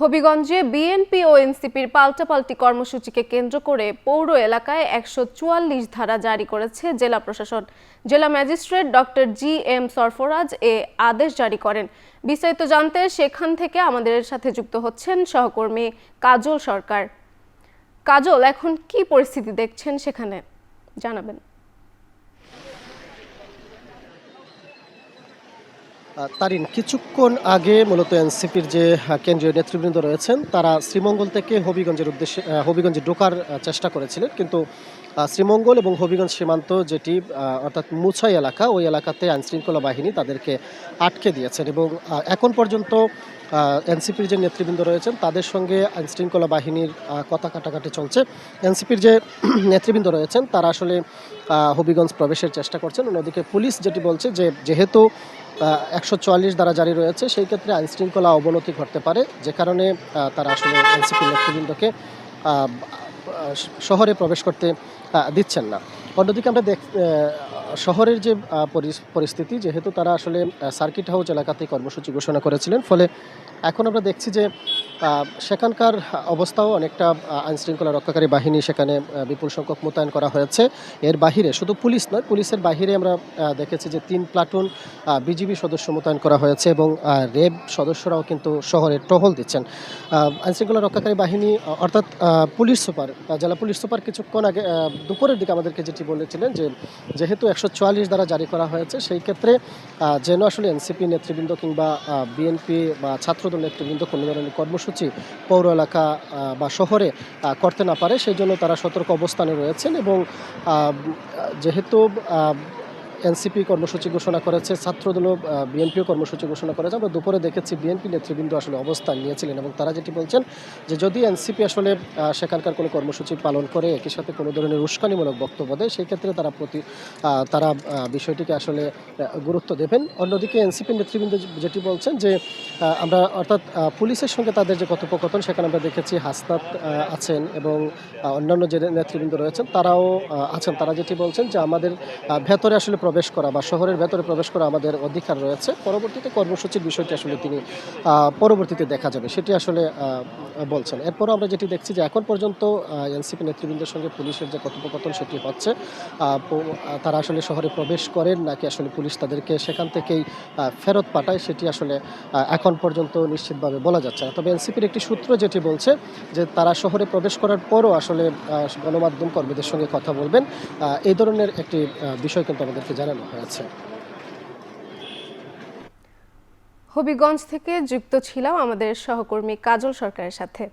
হবিগঞ্জে BNP ও এনসিপির পাল্টাপাল্টি কর্মসূচিকে কেন্দ্র করে পৌর এলাকায় ১৪৪ ধারা জারি করেছে জেলা প্রশাসন। জেলা ম্যাজিস্ট্রেট ডক্টর জি.এম. সরফরাজ এ আদেশ জারি করেন। বিস্তারিত জানতে সেখান থেকে আমাদের সাথে যুক্ত হচ্ছেন সহকর্মী কাজল সরকার। কাজল, এখন কি পরিস্থিতি দেখছেন সেখানে জানাবেন। তারিন, কিছুক্ষণ আগে মূলত এনসিপির যে কেন্দ্রীয় নেতৃবৃন্দ রয়েছেন তারা শ্রীমঙ্গল থেকে হবিগঞ্জে ঢোকার চেষ্টা করেছিলেন, কিন্তু শ্রীমঙ্গল এবং হবিগঞ্জ সীমান্ত যেটি অর্থাৎ মুছাই এলাকা, ওই এলাকাতে আইনশৃঙ্খলা বাহিনী তাদেরকে আটকে দিয়েছেন এবং এখন পর্যন্ত এনসিপির যে নেতৃবৃন্দ রয়েছেন তাদের সঙ্গে আইনশৃঙ্খলা বাহিনীর কথা কাটাকাটি চলছে। এনসিপির যে নেতৃবৃন্দ রয়েছেন তারা আসলে হবিগঞ্জ প্রবেশের চেষ্টা করছেন। অন্যদিকে পুলিশ যেটি বলছে যে যেহেতু ১৪৪ ধারা জারি রয়েছে, সেই ক্ষেত্রে আইনশৃঙ্খলা অবনতি ঘটতে পারে, যে কারণে তারা আসলে এনসিপি নেতৃবৃন্দকে শহরে প্রবেশ করতে দিচ্ছেন না। অন্যদিকে আমরা শহরের যে পরিস্থিতি, যেহেতু তারা আসলে সার্কিট হাউস এলাকাতে কর্মসূচি ঘোষণা করেছিলেন, ফলে এখন আমরা দেখছি যে সেখানকার অবস্থাও অনেকটা আইনশৃঙ্খলা রক্ষাকারী বাহিনী সেখানে বিপুল সংখ্যক মোতায়েন করা হয়েছে। এর বাহিরে শুধু পুলিশ নয়, পুলিশের বাহিরে আমরা দেখেছি যে 3 প্লাটুন বিজিবি সদস্য মোতায়েন করা হয়েছে এবং র্যাব সদস্যরাও কিন্তু শহরে টহল দিচ্ছেন। আইনশৃঙ্খলা রক্ষাকারী বাহিনী অর্থাৎ পুলিশ সুপার, জেলা পুলিশ সুপার কিছুক্ষণ আগে দুপুরের দিকে আমাদেরকে যেটি বলেছিলেন যে যেহেতু ১৪৪ দ্বারা জারি করা হয়েছে, সেই ক্ষেত্রে যেন আসলে এনসিপি নেতৃবৃন্দ কিংবা বিএনপি বা ছাত্রদল নেতৃবৃন্দ কোনো ধরনের কর্মসূচি পৌর এলাকা বা শহরে করতে না পারে, সেই জন্য তারা সতর্ক অবস্থানে রয়েছেন। এবং যেহেতু এনসিপি কর্মসূচি ঘোষণা করেছে, ছাত্রদল বিএনপিও কর্মসূচি ঘোষণা করেছে, আমরা দুপুরে দেখেছি বিএনপি নেতৃবৃন্দ আসলে অবস্থান নিয়েছিলেন এবং তারা যেটি বলছেন যে যদি এনসিপি আসলে সেখানকার কোনো কর্মসূচি পালন করে একই সাথে কোনো ধরনের উস্কানিমূলক বক্তব্য দেয়, সেই ক্ষেত্রে তারা বিষয়টিকে আসলে গুরুত্ব দেবেন। অন্যদিকে এনসিপি নেতৃবৃন্দ যেটি বলছেন যে আমরা অর্থাৎ পুলিশের সঙ্গে তাদের যে কথোপকথন, সেখানে আমরা দেখেছি হাসনাত আছেন এবং অন্যান্য যে নেতৃবৃন্দ রয়েছেন তারাও আছেন। তারা যেটি বলছেন যে আমাদের ভেতরে আসলে প্রবেশ করা বা শহরের ভেতরে প্রবেশ করা আমাদের অধিকার রয়েছে। পরবর্তীতে কর্মসূচির বিষয়টি আসলে তিনি পরবর্তীতে দেখা যাবে সেটি আসলে বলছেন। এরপরও আমরা যেটি দেখছি যে এখন পর্যন্ত এনসিপি নেতৃবৃন্দের সঙ্গে পুলিশের যে কথোপকথন সেটি হচ্ছে, তারা আসলে শহরে প্রবেশ করেন নাকি আসলে পুলিশ তাদেরকে সেখান থেকেই ফেরত পাঠায়, সেটি আসলে এখন পর্যন্ত নিশ্চিতভাবে বলা যাচ্ছে না। তবে এনসিপির একটি সূত্র যেটি বলছে যে তারা শহরে প্রবেশ করার পরও আসলে গণমাধ্যম কর্মীদের সঙ্গে কথা বলবেন, এই ধরনের একটি বিষয় কিন্তু আমাদেরকে জানানো হয়েছে। হবিগঞ্জ থেকে যুক্ত ছিলাম আমাদের সহকর্মী কাজল সরকারের সাথে।